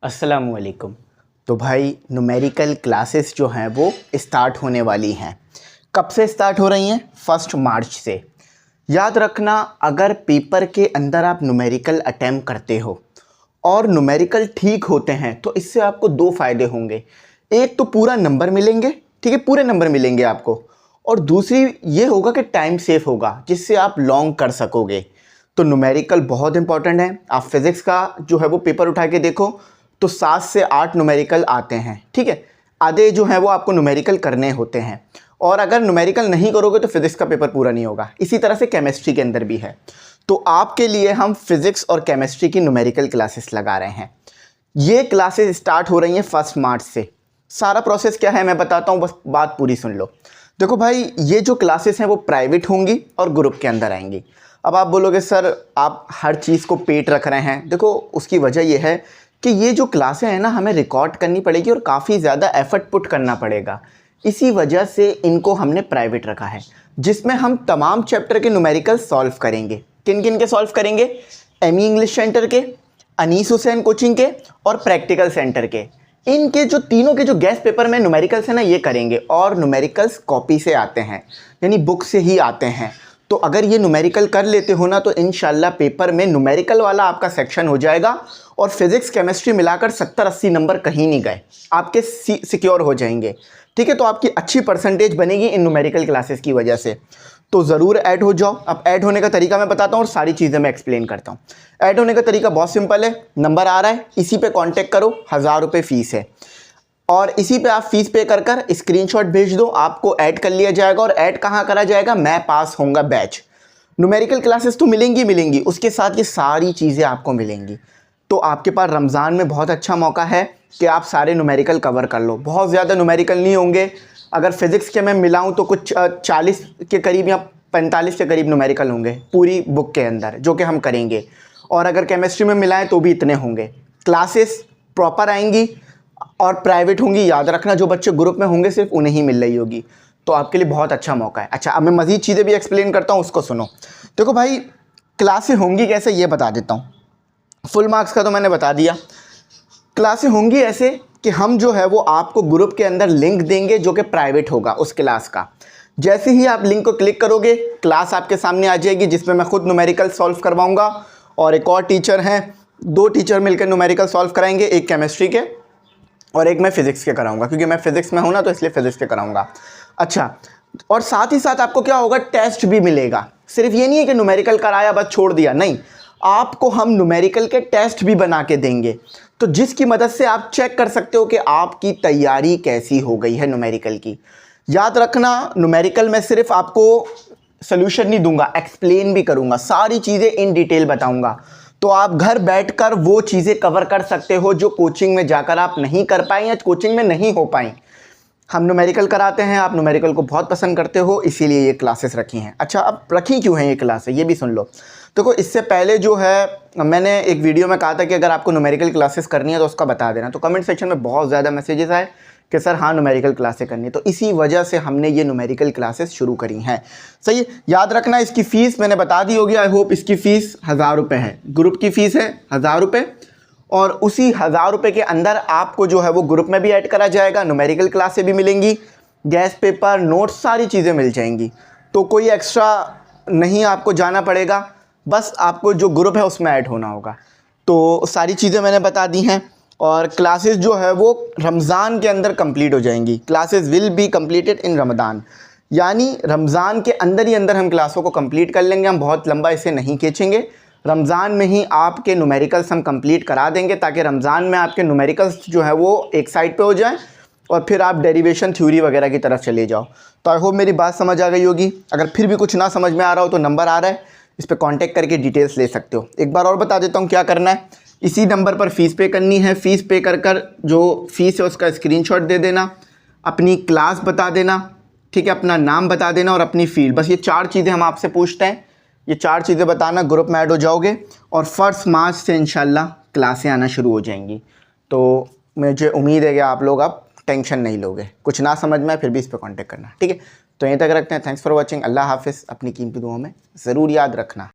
अस्सलामुअलैकुम। तो भाई न्यूमेरिकल क्लासेस जो हैं वो स्टार्ट होने वाली हैं। कब से स्टार्ट हो रही हैं? 1 मार्च से। याद रखना, अगर पेपर के अंदर आप न्यूमेरिकल अटेम्प्ट करते हो और न्यूमेरिकल ठीक होते हैं तो इससे आपको दो फ़ायदे होंगे। एक तो पूरा नंबर मिलेंगे, ठीक है, पूरे नंबर मिलेंगे आपको, और दूसरी ये होगा कि टाइम सेफ होगा जिससे आप लॉन्ग कर सकोगे। तो न्यूमेरिकल बहुत इंपॉर्टेंट है। आप फिज़िक्स का जो है वो पेपर उठा के देखो तो 7 से 8 न्यूमेरिकल आते हैं, ठीक है। आधे जो हैं वो आपको न्यूमेरिकल करने होते हैं, और अगर न्यूमेरिकल नहीं करोगे तो फिज़िक्स का पेपर पूरा नहीं होगा। इसी तरह से केमिस्ट्री के अंदर भी है। तो आपके लिए हम फिज़िक्स और केमिस्ट्री की न्यूमेरिकल क्लासेस लगा रहे हैं। ये क्लासेस स्टार्ट हो रही हैं 1 मार्च से। सारा प्रोसेस क्या है मैं बताता हूँ, बस बात पूरी सुन लो। देखो भाई, ये जो क्लासेस हैं वो प्राइवेट होंगी और ग्रुप के अंदर आएंगी। अब आप बोलोगे सर आप हर चीज़ को पेड रख रहे हैं। देखो उसकी वजह यह है कि ये जो क्लासें हैं ना, हमें रिकॉर्ड करनी पड़ेगी और काफ़ी ज़्यादा एफर्ट पुट करना पड़ेगा। इसी वजह से इनको हमने प्राइवेट रखा है, जिसमें हम तमाम चैप्टर के न्यूमेरिकल सॉल्व करेंगे। किन किन के सॉल्व करेंगे? एमी इंग्लिश सेंटर के, अनीस हुसैन कोचिंग के और प्रैक्टिकल सेंटर के। इनके जो तीनों के जो गेस्ट पेपर में न्यूमेरिकल्स है ना, ये करेंगे। और न्यूमेरिकल्स कॉपी से आते हैं, यानी बुक से ही आते हैं। तो अगर ये न्यूमेरिकल कर लेते हो ना तो इंशाल्लाह पेपर में न्यूमेरिकल वाला आपका सेक्शन हो जाएगा और फिज़िक्स केमिस्ट्री मिलाकर 70-80 नंबर कहीं नहीं गए, आपके सिक्योर हो जाएंगे, ठीक है। तो आपकी अच्छी परसेंटेज बनेगी इन न्यूमेरिकल क्लासेस की वजह से। तो ज़रूर ऐड हो जाओ। अब ऐड होने का तरीका मैं बताता हूँ और सारी चीज़ें मैं एक्सप्लेन करता हूँ। ऐड होने का तरीका बहुत सिंपल है। नंबर आ रहा है, इसी पे कांटेक्ट करो। 1000 रुपये फ़ीस है और इसी पे आप फीस पे कर कर स्क्रीनशॉट भेज दो, आपको ऐड कर लिया जाएगा। और ऐड कहाँ करा जाएगा? मैं पास होऊंगा बैच। न्यूमेरिकल क्लासेस तो मिलेंगी, उसके साथ ये सारी चीज़ें आपको मिलेंगी। तो आपके पास रमज़ान में बहुत अच्छा मौका है कि आप सारे न्यूमेरिकल कवर कर लो। बहुत ज़्यादा न्यूमेरिकल नहीं होंगे। अगर फिज़िक्स के मैं मिलाऊँ तो कुछ 40 के करीब या 45 के करीब न्यूमेरिकल होंगे पूरी बुक के अंदर, जो कि हम करेंगे। और अगर केमिस्ट्री में मिलाएं तो भी इतने होंगे। क्लासेस प्रॉपर आएंगी और प्राइवेट होंगी। याद रखना, जो बच्चे ग्रुप में होंगे सिर्फ उन्हें ही मिल रही होगी। तो आपके लिए बहुत अच्छा मौका है। अच्छा, अब मैं मज़ीद चीज़ें भी एक्सप्लेन करता हूँ, उसको सुनो। देखो भाई, क्लासें होंगी कैसे ये बता देता हूँ। फुल मार्क्स का तो मैंने बता दिया। क्लासें होंगी ऐसे कि हम जो है वो आपको ग्रुप के अंदर लिंक देंगे जो कि प्राइवेट होगा उस क्लास का। जैसे ही आप लिंक को क्लिक करोगे, क्लास आपके सामने आ जाएगी जिसमें मैं खुद न्यूमेरिकल सॉल्व करवाऊँगा और एक और टीचर हैं। 2 टीचर मिलकर न्यूमेरिकल सॉल्व कराएंगे, एक केमिस्ट्री के और एक मैं फिज़िक्स के कराऊंगा, क्योंकि मैं फिज़िक्स में हूं ना तो इसलिए फिज़िक्स के कराऊंगा। अच्छा, और साथ ही साथ आपको क्या होगा, टेस्ट भी मिलेगा। सिर्फ ये नहीं है कि न्यूमेरिकल कराया बस छोड़ दिया, नहीं, आपको हम न्यूमेरिकल के टेस्ट भी बना के देंगे, तो जिसकी मदद से आप चेक कर सकते हो कि आपकी तैयारी कैसी हो गई है न्यूमेरिकल की। याद रखना, न्यूमेरिकल में सिर्फ आपको सोल्यूशन नहीं दूंगा, एक्सप्लेन भी करूंगा, सारी चीज़ें इन डिटेल बताऊंगा। तो आप घर बैठकर वो चीज़ें कवर कर सकते हो जो कोचिंग में जाकर आप नहीं कर पाए या कोचिंग में नहीं हो पाई। हम न्यूमेरिकल कराते हैं, आप न्यूमेरिकल को बहुत पसंद करते हो, इसीलिए ये क्लासेस रखी हैं। अच्छा, अब रखी क्यों हैं ये क्लासेस, ये भी सुन लो। देखो, इससे पहले जो है मैंने एक वीडियो में कहा था कि अगर आपको न्यूमेरिकल क्लासेस करनी है तो उसका बता देना। तो कमेंट सेक्शन में बहुत ज़्यादा मैसेजेस आए कि सर हाँ न्यूमेरिकल क्लासेस करनी है, तो इसी वजह से हमने ये न्यूमेरिकल क्लासेस शुरू करी हैं। सही है। याद रखना, इसकी फ़ीस मैंने बता दी होगी, आई होप। इसकी फ़ीस 1000 रुपये है। ग्रुप की फ़ीस है 1000 रुपये, और उसी 1000 रुपये के अंदर आपको जो है वो ग्रुप में भी ऐड करा जाएगा, न्यूमेरिकल क्लासेस भी मिलेंगी, गेस्ट पेपर, नोट्स, सारी चीज़ें मिल जाएंगी। तो कोई एक्स्ट्रा नहीं आपको जाना पड़ेगा, बस आपको जो ग्रुप है उसमें ऐड होना होगा। तो सारी चीज़ें मैंने बता दी हैं। और क्लासेस जो है वो रमज़ान के अंदर कंप्लीट हो जाएंगी। Classes will be completed in Ramzan, यानी रमज़ान के अंदर ही अंदर हम क्लासों को कंप्लीट कर लेंगे। हम बहुत लंबा इसे नहीं खींचेंगे। रमज़ान में ही आपके न्यूमेरिकल्स हम कंप्लीट करा देंगे, ताकि रमज़ान में आपके न्यूमेरिकल्स जो है वो एक साइड पे हो जाएं और फिर आप डेरिवेशन थ्योरी वगैरह की तरफ चले जाओ। तो आई होप मेरी बात समझ आ गई होगी। अगर फिर भी कुछ ना समझ में आ रहा हो तो नंबर आ रहा है, इस पर कॉन्टेक्ट करके डिटेल्स ले सकते हो। एक बार और बता देता हूँ क्या करना है। इसी नंबर पर फ़ीस पे करनी है। फ़ीस पे कर कर जो फ़ीस है उसका स्क्रीनशॉट दे देना, अपनी क्लास बता देना, ठीक है, अपना नाम बता देना और अपनी फ़ील्ड। बस ये 4 चीज़ें हम आपसे पूछते हैं, ये 4 चीज़ें बताना, ग्रुप में ऐड हो जाओगे और 1 मार्च से इंशाल्लाह क्लासें आना शुरू हो जाएंगी। तो मुझे उम्मीद है कि आप लोग अब टेंशन नहीं लोगे। कुछ ना समझ में आए फिर भी इस पर कॉन्टेक्ट करना, ठीक है। तो यहीं तक रखते हैं। Thanks for watching. अल्लाह हाफिज़। अपनी कीमती दुआओं में ज़रूर याद रखना।